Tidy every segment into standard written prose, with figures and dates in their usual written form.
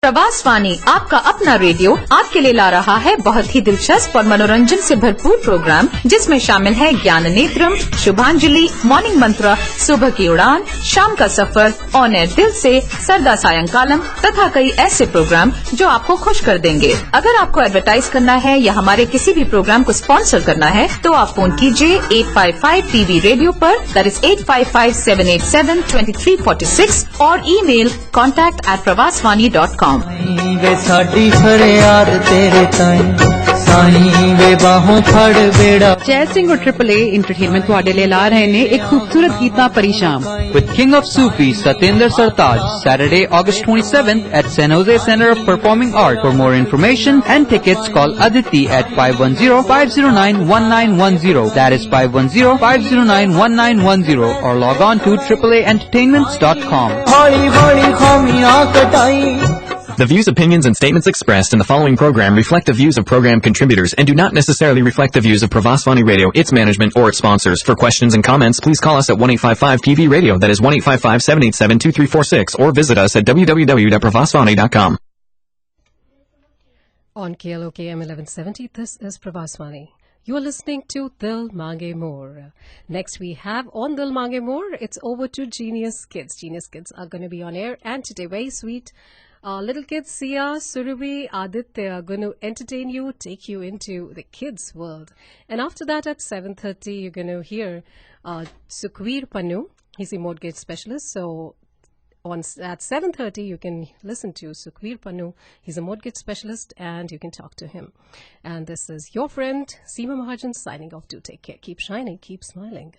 प्रवास वाणी आपका अपना रेडियो आपके लिए ला रहा है बहुत ही दिलचस्प और मनोरंजन से भरपूर प्रोग्राम, जिसमें शामिल है ज्ञान नेत्रम, शुभांजलि, मॉर्निंग मंत्र, सुबह की उड़ान, शाम का सफर, ऑन एयर दिल से, सरदा सायंकालम तथा कई ऐसे प्रोग्राम जो आपको खुश कर देंगे। अगर आपको एडवर्टाइज करना है या हमारे किसी भी प्रोग्राम को स्पॉन्सर करना है तो आप फोन कीजिए 855 टीवी रेडियो पर, दैट इज 8557872346 और ईमेल contact@pravaswani.com। वे साडी फरियाद तेरे ताईं साईं वे बाहों फड़ बेड़ा। जय सिंह और ट्रिपल ए एंटरटेनमेंट ਤੁਹਾਡੇ ਲਈ ਲਾ ਰਹੇ ਨੇ ਇੱਕ ਖੂਬਸੂਰਤ ਗੀਤਾਂ ਭਰੀ ਸ਼ਾਮ with King of Sufi Satyendra Sartaaj, Saturday, August 27th at San Jose Center of Performing Art. For more information and tickets, call Aditi at 510-509-1910. That is 510-509-1910, or log on to AAAentertainments.com. हौली हौली खामियां कटाई। The views, opinions, and statements expressed in the following program reflect the views of program contributors and do not necessarily reflect the views of Pravaswani Radio, its management, or its sponsors. For questions and comments, please call us at 1-855-TV Radio, that is 1-855-787-2346, or visit us at www.pravaswani.com. On KLOKM 1170, this is Pravaswani. You are listening to Dil Mange More. Next we have on Dil Mange More, it's over to Genius Kids. Genius Kids are going to be on air, and today very sweet little kids, Sia, Surabhi, Aditya are going to entertain you, take you into the kids' world. And after that at 7:30, you're going to hear Sukhveer Pannu. He's a mortgage specialist. So at 7:30, you can listen to Sukhveer Pannu. He's a mortgage specialist, and you can talk to him. And this is your friend, Seema Mahajan, signing off. Do take care. Keep shining. Keep smiling.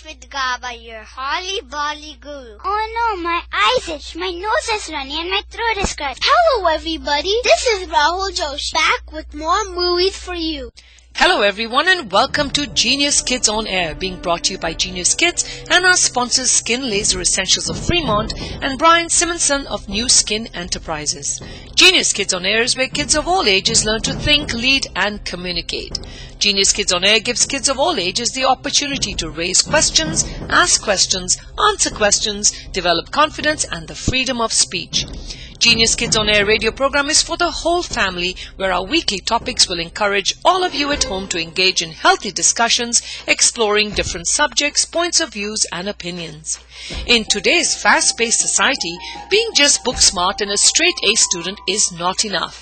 With Gaba, your Holly Bolly Guru. Oh no, my eyes itch, my nose is runny, and my throat is scratched. Hello everybody, this is Rahul Josh, back with more movies for you. Hello everyone and welcome to Genius Kids on Air, being brought to you by Genius Kids and our sponsors Skin Laser Essentials of Fremont and Brian Simonson of NuSkin Enterprises. Genius Kids on Air is where kids of all ages learn to think, lead and communicate. Genius Kids on Air gives kids of all ages the opportunity to raise questions, ask questions, answer questions, develop confidence and the freedom of speech. Genius Kids on Air radio program is for the whole family, where our weekly topics will encourage all of you at home to engage in healthy discussions, exploring different subjects, points of views and opinions. In today's fast-paced society, being just book smart and a straight A student is not enough.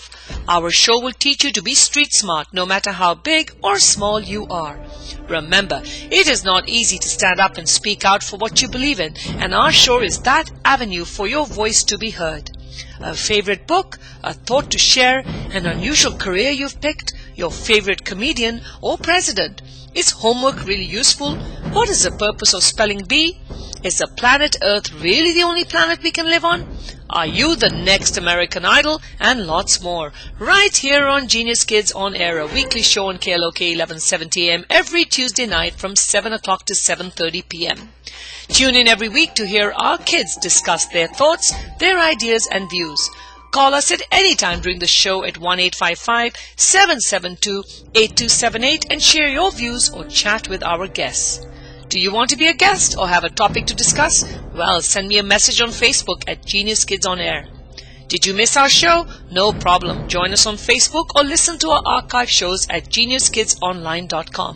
Our show will teach you to be street smart no matter how big or small you are. Remember, it is not easy to stand up and speak out for what you believe in, and our show is that avenue for your voice to be heard. A favorite book, a thought to share, an unusual career you've picked, your favorite comedian or president. Is homework really useful? What is the purpose of spelling bee? Is the planet Earth really the only planet we can live on? Are you the next American Idol? And lots more. Right here on Genius Kids on Air, a weekly show on KLOK 1170 AM every Tuesday night from 7 o'clock to 7:30 PM. Tune in every week to hear our kids discuss their thoughts, their ideas and views. Call us at any time during the show at 1-855-772-8278 and share your views or chat with our guests. Do you want to be a guest or have a topic to discuss? Well, send me a message on Facebook at Genius Kids on Air. Did you miss our show? No problem. Join us on Facebook or listen to our archive shows at geniuskidsonline.com.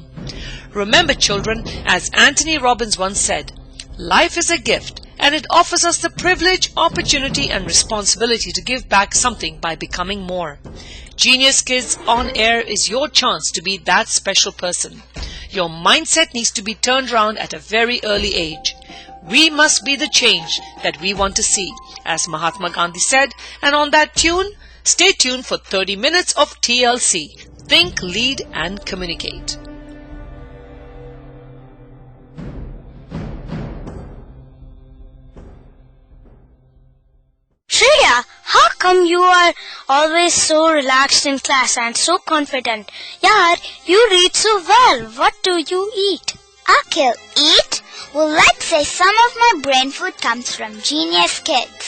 Remember, children, as Anthony Robbins once said, life is a gift, and it offers us the privilege, opportunity, and responsibility to give back something by becoming more. Genius Kids on Air is your chance to be that special person. Your mindset needs to be turned around at a very early age. We must be the change that we want to see, as Mahatma Gandhi said, and on that tune, stay tuned for 30 minutes of TLC. Think, lead, and communicate. Shreya, how come you are always so relaxed in class and so confident? Yaar, you read so well. What do you eat? Akhil, eat? Well, let's say some of my brain food comes from Genius Kids.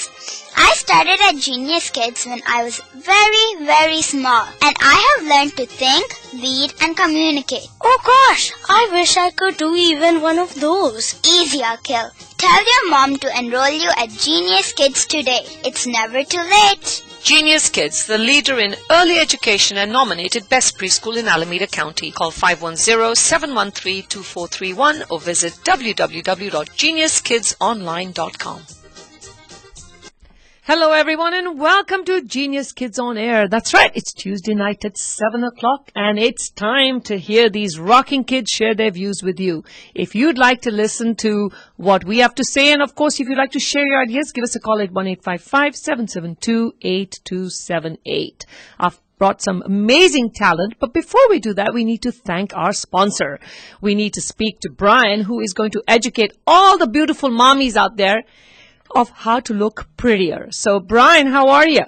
started at Genius Kids when I was very, very small, and I have learned to think, lead, and communicate. Oh gosh, I wish I could do even one of those. Easy, Akhil. Tell your mom to enroll you at Genius Kids today. It's never too late. Genius Kids, the leader in early education and nominated best preschool in Alameda County. Call 510-713-2431 or visit www.geniuskidsonline.com. Hello everyone and welcome to Genius Kids on Air. That's right, it's Tuesday night at 7 o'clock and it's time to hear these rocking kids share their views with you. If you'd like to listen to what we have to say, and of course if you'd like to share your ideas, give us a call at 1-855-772-8278. I've brought some amazing talent, but before we do that, we need to thank our sponsor. We need to speak to Brian, who is going to educate all the beautiful mommies out there of how to look prettier. So, Brian, how are you?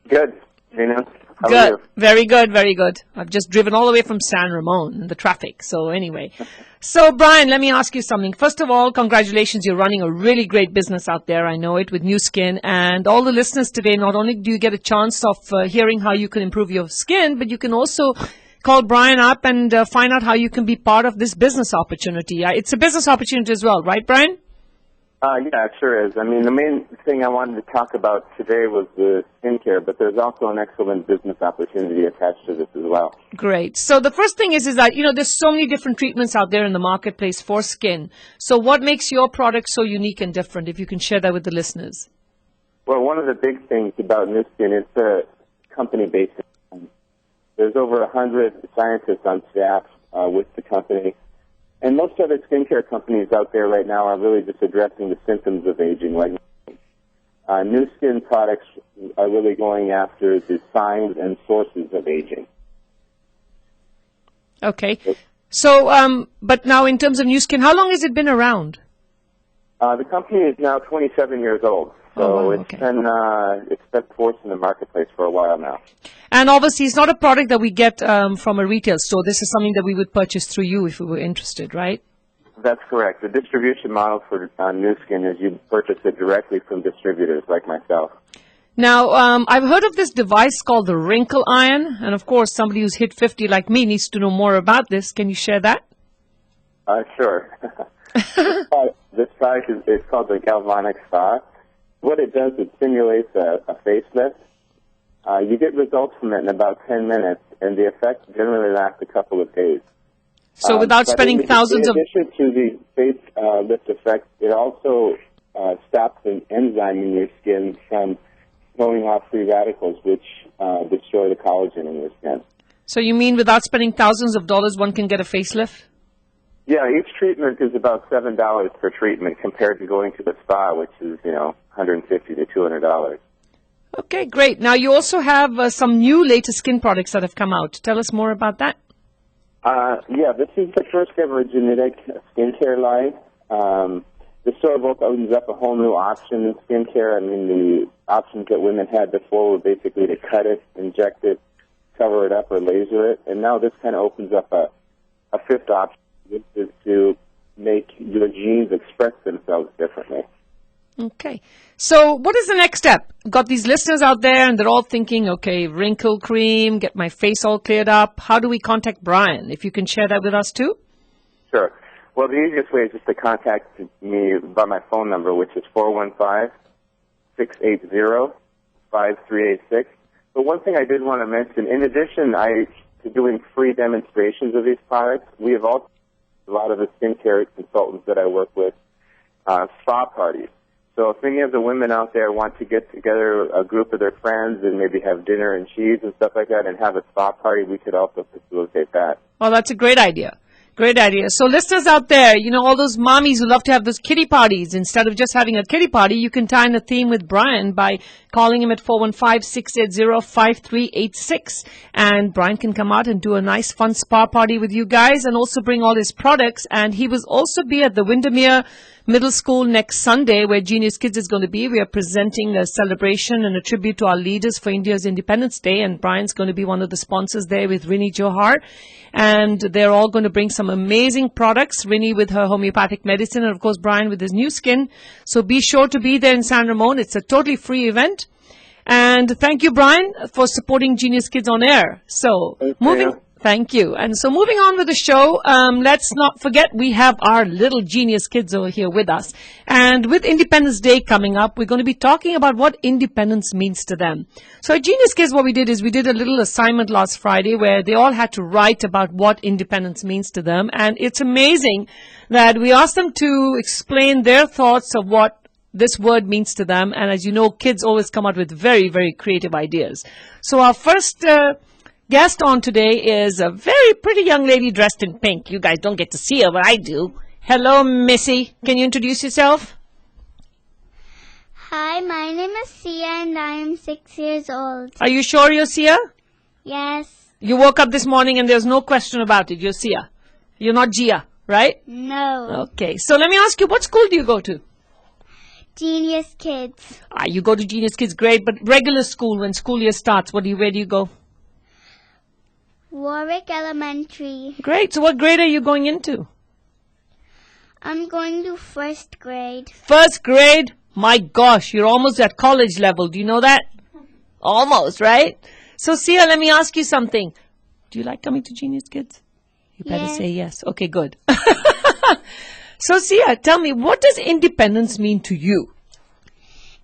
Good. Gina, how Good. are you? Very good, very good. I've just driven all the way from San Ramon in the traffic. So, anyway. So, Brian, let me ask you something. First of all, congratulations. You're running a really great business out there. I know it with NuSkin. And all the listeners today, not only do you get a chance of hearing how you can improve your skin, but you can also call Brian up and find out how you can be part of this business opportunity. It's a business opportunity as well, right, Brian? Yeah, it sure is. I mean, the main thing I wanted to talk about today was the skincare, but there's also an excellent business opportunity attached to this as well. Great. So the first thing is that, there's so many different treatments out there in the marketplace for skin. So what makes your product so unique and different, if you can share that with the listeners? Well, one of the big things about NuSkin is the company based. There's over 100 scientists on staff with the company. And most other skincare companies out there right now are really just addressing the symptoms of aging. Like NuSkin products are really going after the signs and sources of aging. Okay. So, but now in terms of NuSkin, how long has it been around? The company is now 27 years old. So it's been set forth in the marketplace for a while now. And obviously, it's not a product that we get from a retail store. This is something that we would purchase through you if we were interested, right? That's correct. The distribution model for NuSkin is you purchase it directly from distributors like myself. Now, I've heard of this device called the wrinkle iron. And of course, somebody who's hit 50 like me needs to know more about this. Can you share that? Sure. This product is called the Galvanic Spa. What it does, it simulates a facelift. You get results from it in about 10 minutes, and the effect generally lasts a couple of days. So without spending thousands of... In addition to the facelift effect, it also stops an enzyme in your skin from throwing off free radicals, which destroy the collagen in your skin. So you mean without spending thousands of dollars, one can get a facelift? Yeah, each treatment is about $7 per treatment compared to going to the spa, which is, $150 to $200. Okay, great. Now, you also have some new latest skin products that have come out. Tell us more about that. Yeah, this is the first ever genetic skincare line. The store book opens up a whole new option in skincare. I mean, the options that women had before were basically to cut it, inject it, cover it up, or laser it. And now this kind of opens up a fifth option, which is to make your genes express themselves differently. Okay. So what is the next step? Got these listeners out there and they're all thinking, okay, wrinkle cream, get my face all cleared up. How do we contact Brian? If you can share that with us too? Sure. Well, the easiest way is just to contact me by my phone number, which is 415-680-5386. But one thing I did want to mention, in addition to doing free demonstrations of these products, we have also a lot of the skincare consultants that I work with, spa parties. So if any of the women out there want to get together a group of their friends and maybe have dinner and cheese and stuff like that and have a spa party, we could also facilitate that. Well, that's a great idea. Great idea. So listeners out there, all those mommies who love to have those kiddie parties, instead of just having a kiddie party, you can tie in a theme with Brian by calling him at 415-680-5386. And Brian can come out and do a nice fun spa party with you guys and also bring all his products. And he will also be at the Windermere Middle School next Sunday, where Genius Kids is going to be. We are presenting a celebration and a tribute to our leaders for India's Independence Day, and Brian's going to be one of the sponsors there with Rini Johar. And they're all going to bring some amazing products, Rini with her homeopathic medicine, and of course Brian with his NuSkin. So be sure to be there in San Ramon. It's a totally free event. And thank you, Brian, for supporting Genius Kids on Air. So Thank you. And so moving on with the show, let's not forget we have our little Genius Kids over here with us. And with Independence Day coming up, we're going to be talking about what independence means to them. So at Genius Kids, what we did is we did a little assignment last Friday where they all had to write about what independence means to them. And it's amazing that we asked them to explain their thoughts of what this word means to them. And as you know, kids always come out with very, very creative ideas. So our first guest on today is a very pretty young lady dressed in pink. You guys don't get to see her, but I do. Hello, Missy. Can you introduce yourself? Hi, my name is Sia and I am 6 years old. Are you sure you're Sia? Yes. You woke up this morning and there's no question about it. You're Sia. You're not Gia, right? No. Okay. So let me ask you, what school do you go to? Genius Kids. You go to Genius Kids, great. But regular school, when school year starts, where do you go? Warwick Elementary. Great. So what grade are you going into? I'm going to first grade. First grade? My gosh, you're almost at college level. Do you know that? Almost, right? So, Sia, let me ask you something. Do you like coming to Genius Kids? You better say yes. Okay, good. So, Sia, tell me, what does independence mean to you?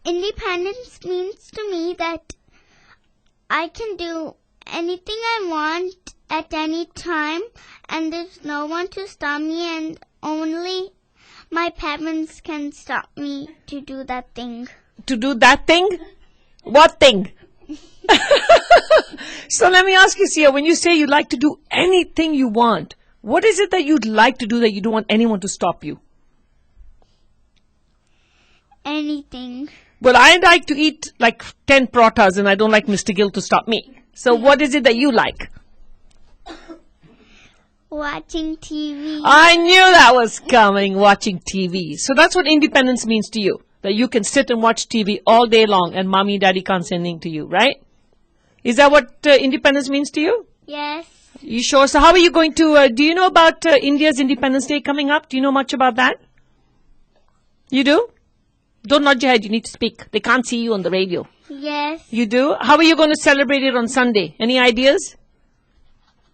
Independence means to me that I can do anything I want at any time, and there's no one to stop me, and only my parents can stop me to do that thing. To do that thing? What thing? So let me ask you, Sia, when you say you like to do anything you want, what is it that you'd like to do that you don't want anyone to stop you? Anything. Well, I like to eat like 10 pratas and I don't like Mr. Gill to stop me. So what is it that you like? Watching TV. I knew that was coming, watching TV. So that's what independence means to you. That you can sit and watch TV all day long and mommy and daddy can't say anything to you, right? Is that what independence means to you? Yes. You sure? So how are you going to, do you know about India's Independence Day coming up? Do you know much about that? You do? Don't nod your head, you need to speak. They can't see you on the radio. Yes. You do? How are you going to celebrate it on Sunday? Any ideas?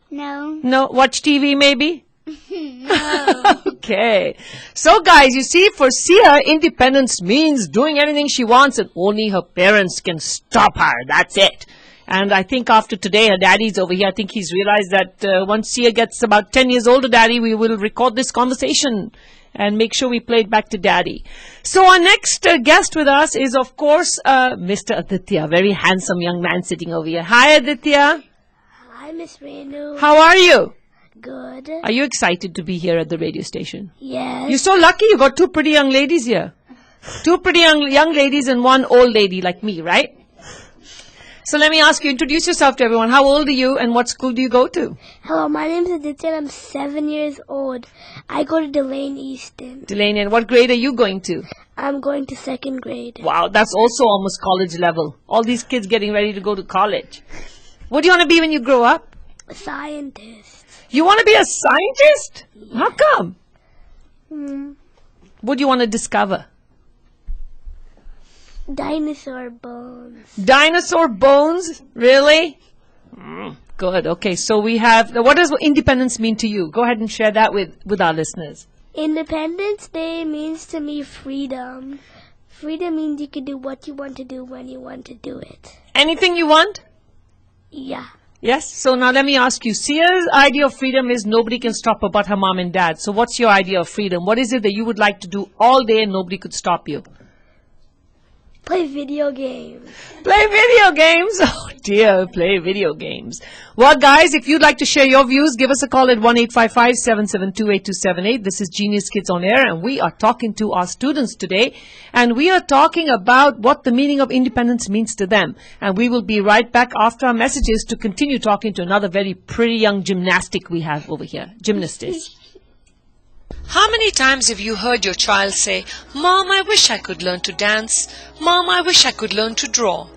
No. No? Watch TV maybe? No. Okay. So guys, you see, for Sia, independence means doing anything she wants and only her parents can stop her. That's it. And I think after today, her daddy's over here. I think he's realized that once Sia gets about 10 years older, daddy, we will record this conversation and make sure we play it back to daddy. So our next guest with us is, of course, Mr. Aditya, very handsome young man sitting over here. Hi, Aditya. Hi, Miss Renu. How are you? Good. Are you excited to be here at the radio station? Yes. You're so lucky you got two pretty young ladies here. Two pretty young ladies and one old lady like me, right? So let me ask you, introduce yourself to everyone. How old are you and what school do you go to? Hello, my name is Aditya and I'm 7 years old. I go to Delane Easton. Delane, and what grade are you going to? I'm going to 2nd grade. Wow, that's also almost college level. All these kids getting ready to go to college. What do you want to be when you grow up? A scientist. You want to be a scientist? Yeah. How come? What do you want to discover? Dinosaur bones. Dinosaur bones? Really? Good. Okay, so we have, what does independence mean to you? Go ahead and share that with our listeners. Independence Day means to me freedom. Freedom means you can do what you want to do when you want to do it. Anything you want? Yeah. Yes? So now let me ask you, Sia's idea of freedom is nobody can stop her but her mom and dad. So what's your idea of freedom? What is it that you would like to do all day and nobody could stop you? Play video games. Play video games? Oh dear, play video games. Well guys, if you'd like to share your views, give us a call at 1-855-772-8278. This is Genius Kids on Air and we are talking to our students today. And we are talking about what the meaning of independence means to them. And we will be right back after our messages to continue talking to another very pretty young gymnastic we have over here. Gymnastess. How many times have you heard your child say, "Mom, I wish I could learn to dance. Mom, I wish I could learn to draw."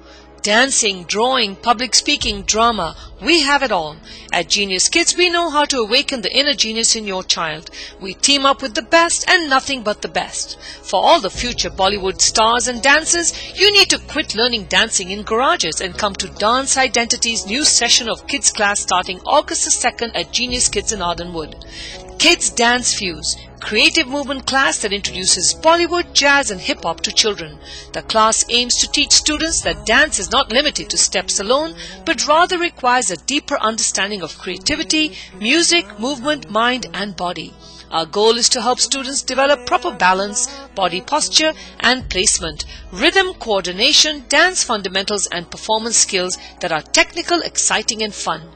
Dancing, drawing, public speaking, drama, we have it all. At Genius Kids, we know how to awaken the inner genius in your child. We team up with the best and nothing but the best. For all the future Bollywood stars and dancers, you need to quit learning dancing in garages and come to Dance Identity's new session of kids class starting August the 2nd at Genius Kids in Ardenwood. Kids Dance Fuse, creative movement class that introduces Bollywood, jazz and hip-hop to children. The class aims to teach students that dance is not limited to steps alone, but rather requires a deeper understanding of creativity, music, movement, mind and body. Our goal is to help students develop proper balance, body posture and placement, rhythm, coordination, dance fundamentals and performance skills that are technical, exciting and fun.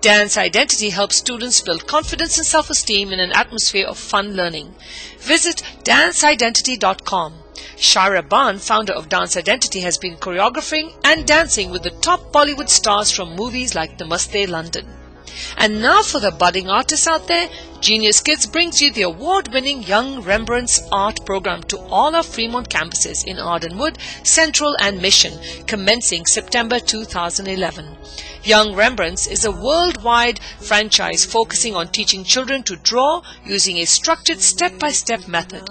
Dance Identity helps students build confidence and self-esteem in an atmosphere of fun learning. Visit danceidentity.com. Shira Ban, founder of Dance Identity, has been choreographing and dancing with the top Bollywood stars from movies like Namaste London. And now for the budding artists out there, Genius Kids brings you the award-winning Young Rembrandts Art Program to all our Fremont campuses in Ardenwood, Central and Mission, commencing September 2011. Young Rembrandts is a worldwide franchise focusing on teaching children to draw using a structured step-by-step method.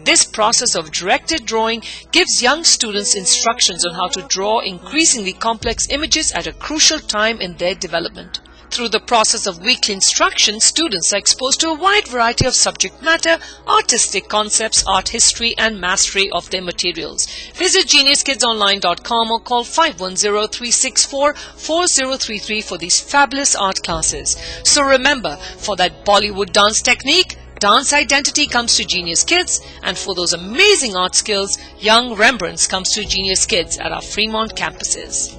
This process of directed drawing gives young students instructions on how to draw increasingly complex images at a crucial time in their development. Through the process of weekly instruction, students are exposed to a wide variety of subject matter, artistic concepts, art history, and mastery of their materials. Visit geniuskidsonline.com or call 510-364-4033 for these fabulous art classes. So remember, for that Bollywood dance technique, Dance Identity comes to Genius Kids, and for those amazing art skills, Young Rembrandts comes to Genius Kids at our Fremont campuses.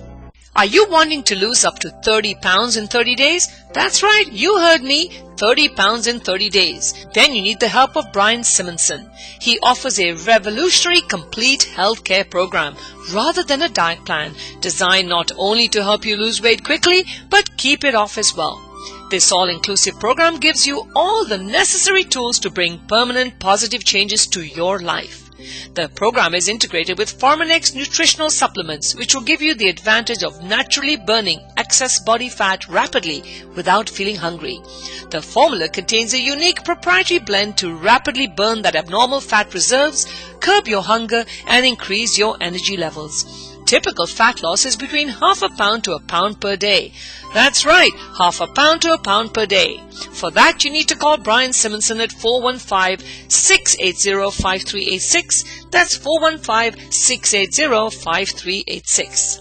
Are you wanting to lose up to 30 pounds in 30 days? That's right, you heard me, 30 pounds in 30 days. Then you need the help of Brian Simonson. He offers a revolutionary complete healthcare program rather than a diet plan, designed not only to help you lose weight quickly, but keep it off as well. This all-inclusive program gives you all the necessary tools to bring permanent positive changes to your life. The program is integrated with Forminex nutritional supplements, which will give you the advantage of naturally burning excess body fat rapidly without feeling hungry. The formula contains a unique proprietary blend to rapidly burn that abnormal fat reserves, curb your hunger, and increase your energy levels. Typical fat loss is between half a pound to a pound per day. That's right, half a pound to a pound per day. For that, you need to call Brian Simonson at 415-680-5386. That's 415-680-5386.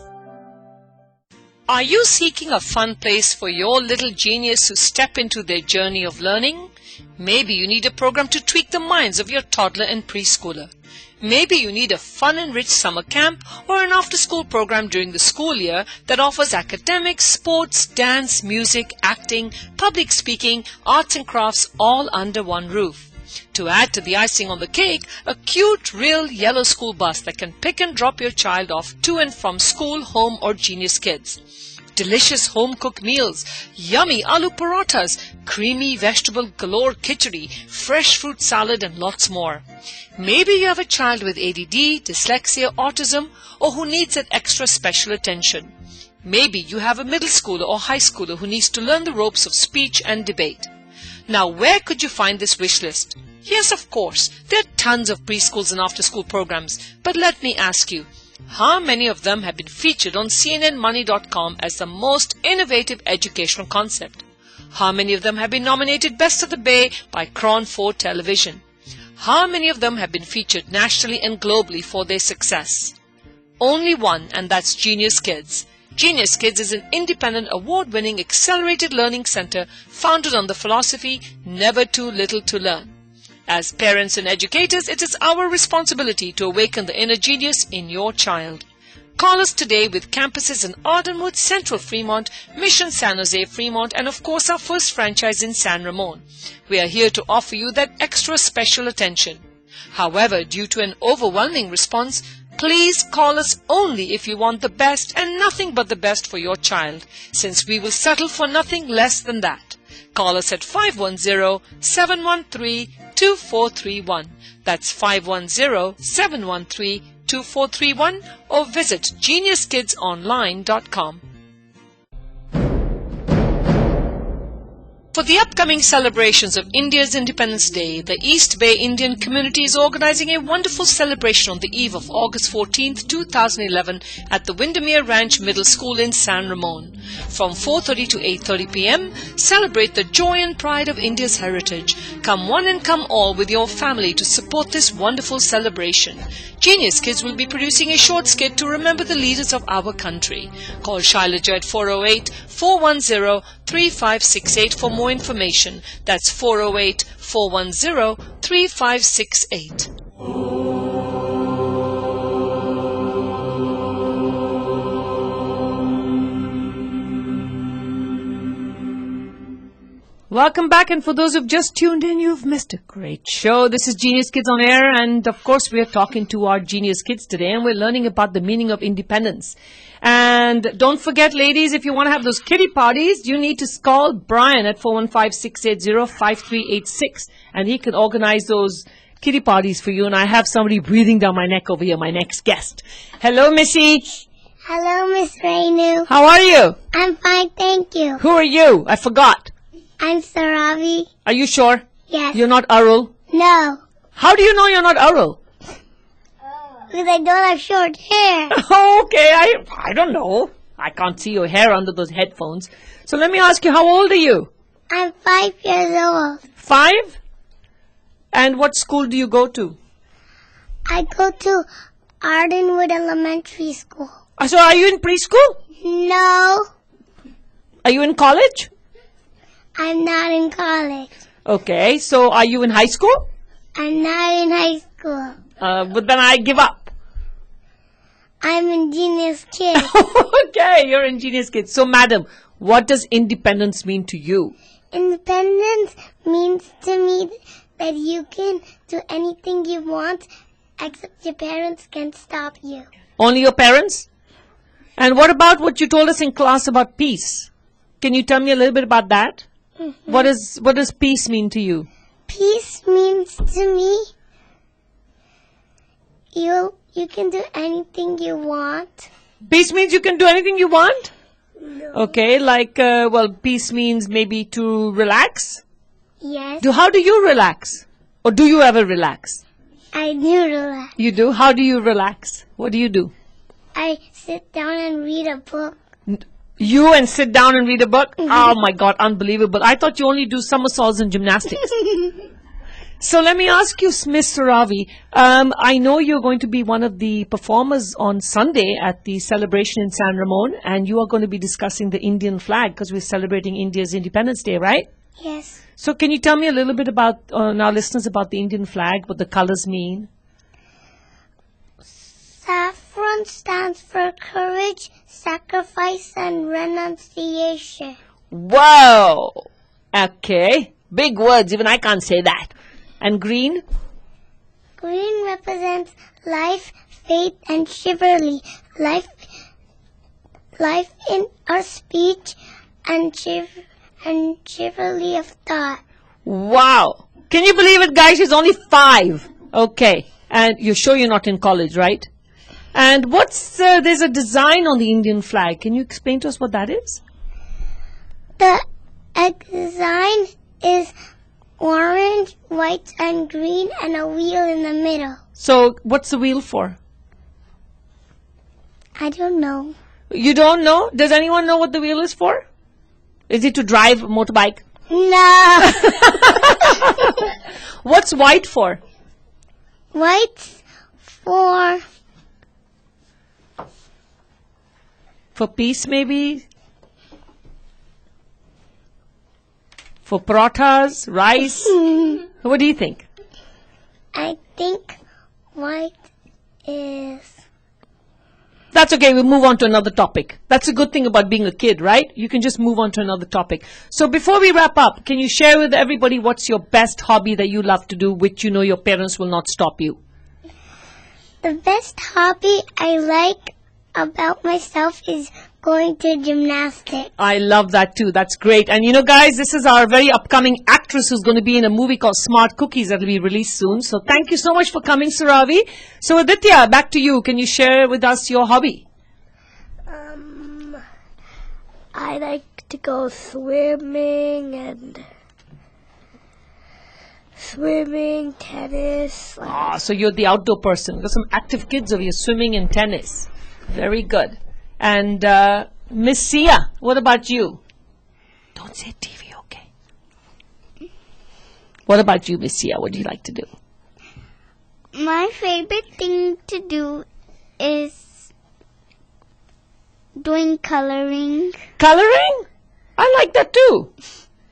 Are you seeking a fun place for your little genius to step into their journey of learning? Maybe you need a program to tweak the minds of your toddler and preschooler. Maybe you need a fun-enriched summer camp or an after-school program during the school year that offers academics, sports, dance, music, acting, public speaking, arts and crafts all under one roof. To add to the icing on the cake, a cute, real yellow school bus that can pick and drop your child off to and from school, home or Genius Kids. Delicious home-cooked meals, yummy aloo parathas, creamy vegetable galore khichdi, fresh fruit salad and lots more. Maybe you have a child with ADD, dyslexia, autism, or who needs that extra special attention. Maybe you have a middle schooler or high schooler who needs to learn the ropes of speech and debate. Now, where could you find this wish list? Yes, of course, there are tons of preschools and after-school programs, but let me ask you, how many of them have been featured on CNNmoney.com as the most innovative educational concept? How many of them have been nominated Best of the Bay by Cron 4 Television? How many of them have been featured nationally and globally for their success? Only one, and that's Genius Kids. Genius Kids is an independent, award-winning, accelerated learning center founded on the philosophy, never too little to learn. As parents and educators, it is our responsibility to awaken the inner genius in your child. Call us today with campuses in Ardenwood, Central Fremont, Mission San Jose, Fremont, and of course our first franchise in San Ramon. We are here to offer you that extra special attention. However, due to an overwhelming response, please call us only if you want the best and nothing but the best for your child, since we will settle for nothing less than that. Call us at 510-713-2431. That's 510-713-2431 or visit geniuskidsonline.com. For the upcoming celebrations of India's Independence Day, the East Bay Indian community is organizing a wonderful celebration on the eve of August 14th, 2011 at the Windermere Ranch Middle School in San Ramon. From 4:30 to 8:30 p.m., celebrate the joy and pride of India's heritage. Come one and come all with your family to support this wonderful celebration. Genius Kids will be producing a short skit to remember the leaders of our country. Call Shailaja at 408-410-3568 for more information. That's 408-410-3568. Welcome back, and for those who've just tuned in, you've missed a great show. This is Genius Kids on Air, and of course we are talking to our Genius Kids today, and we're learning about the meaning of independence. And don't forget, ladies, if you want to have those kiddie parties, you need to call Brian at 415-680-5386, and he can organize those kiddie parties for you. And I have somebody breathing down my neck over here, my next guest. Hello, Missy. Hello, Miss Renu. How are you? I'm fine, thank you. Who are you? I forgot. I'm Saravi. Are you sure? Yes. You're not Arul? No, How do you know you're not Arul? because I don't have short hair. Okay, I don't know. I can't see your hair under those headphones. So let me ask you, how old are you? I'm 5 years old. 5? And what school do you go to? I go to Ardenwood Elementary School. So are you in preschool? No, Are you in college? I'm not in college. Okay, so are you in high school? I'm not in high school. But then I give up. I'm in Genius Kids. Okay, you're in Genius Kids. So madam, what does independence mean to you? Independence means to me that you can do anything you want, except your parents can stop you. Only your parents? And what about what you told us in class about peace? Can you tell me a little bit about that? Mm-hmm. What does peace mean to you? Peace means to me you can do anything you want. Peace means you can do anything you want? No. Okay, like, peace means maybe to relax? Yes, How do you relax? Or do you ever relax? I do relax. You do? How do you relax? What do you do? I sit down and read a book. You and sit down and read a book? Oh my God, unbelievable. I thought you only do somersaults and gymnastics. So let me ask you, Miss Saravi, I know you're going to be one of the performers on Sunday at the celebration in San Ramon, and you are going to be discussing the Indian flag because we're celebrating India's Independence Day, right? Yes. So can you tell me a little bit about our listeners about the Indian flag, what the colors mean? Saffron stands for courage, sacrifice, and renunciation. Whoa! Okay. Big words, even I can't say that. And green? Green represents life, faith, and chivalry. Life in our speech and chivalry of thought. Wow. Can you believe it, guys? She's only 5. Okay. And you're sure you're not in college, right? And there's a design on the Indian flag. Can you explain to us what that is? The design is orange, white, and green, and a wheel in the middle. So what's the wheel for? I don't know. You don't know? Does anyone know what the wheel is for? Is it to drive a motorbike? No. What's white for? White's for peace, maybe? For parathas, rice? What do you think? I think white is... That's okay, we'll move on to another topic. That's a good thing about being a kid, right? You can just move on to another topic. So before we wrap up, can you share with everybody what's your best hobby that you love to do, which you know your parents will not stop you? The best hobby I like about myself is going to gymnastics. I love that too. That's great. And you know, guys, this is our very upcoming actress who's going to be in a movie called Smart Cookies that will be released soon. So thank you so much for coming, Suravi. So Aditya, back to you. Can you share with us your hobby? I like to go swimming, tennis. So you're the outdoor person. There's some active kids over here swimming and tennis. Very good. And Miss Sia, what about you? Don't say TV, okay? What about you, Miss Sia? What do you like to do? My favorite thing to do is doing coloring. Coloring? I like that too.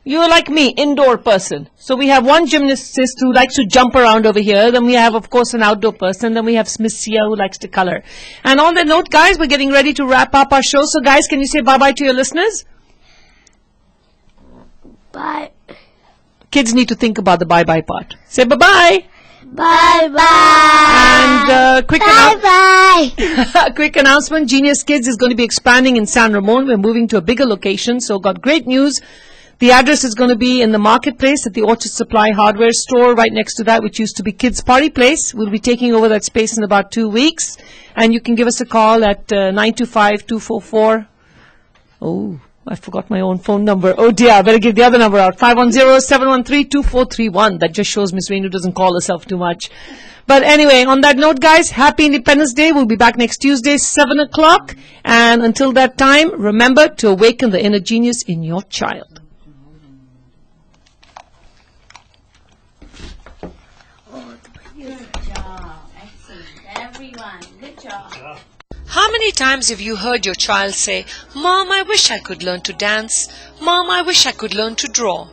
You're like me, indoor person. So we have one gymnast who likes to jump around over here. Then we have, of course, an outdoor person. Then we have Miss Sia who likes to color. And on that note, guys, we're getting ready to wrap up our show. So, guys, can you say bye-bye to your listeners? Bye. Kids need to think about the bye-bye part. Say bye-bye. Bye-bye. And Bye-bye. quick announcement. Genius Kids is going to be expanding in San Ramon. We're moving to a bigger location. So, got great news. The address is going to be in the marketplace at the Orchard Supply Hardware store right next to that, which used to be Kids Party Place. We'll be taking over that space in about 2 weeks. And you can give us a call at 925-244. Oh, I forgot my own phone number. Oh dear, I better give the other number out. 510-713-2431. That just shows Miss Renu doesn't call herself too much. But anyway, on that note, guys, happy Independence Day. We'll be back next Tuesday, 7 o'clock. And until that time, remember to awaken the inner genius in your child. How many times have you heard your child say, "Mom, I wish I could learn to dance. Mom, I wish I could learn to draw."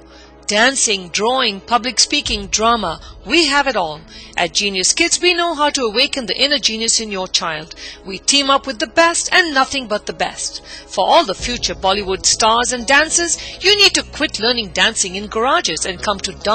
Dancing, drawing, public speaking, drama, we have it all. At Genius Kids, we know how to awaken the inner genius in your child. We team up with the best and nothing but the best. For all the future Bollywood stars and dancers, you need to quit learning dancing in garages and come to dance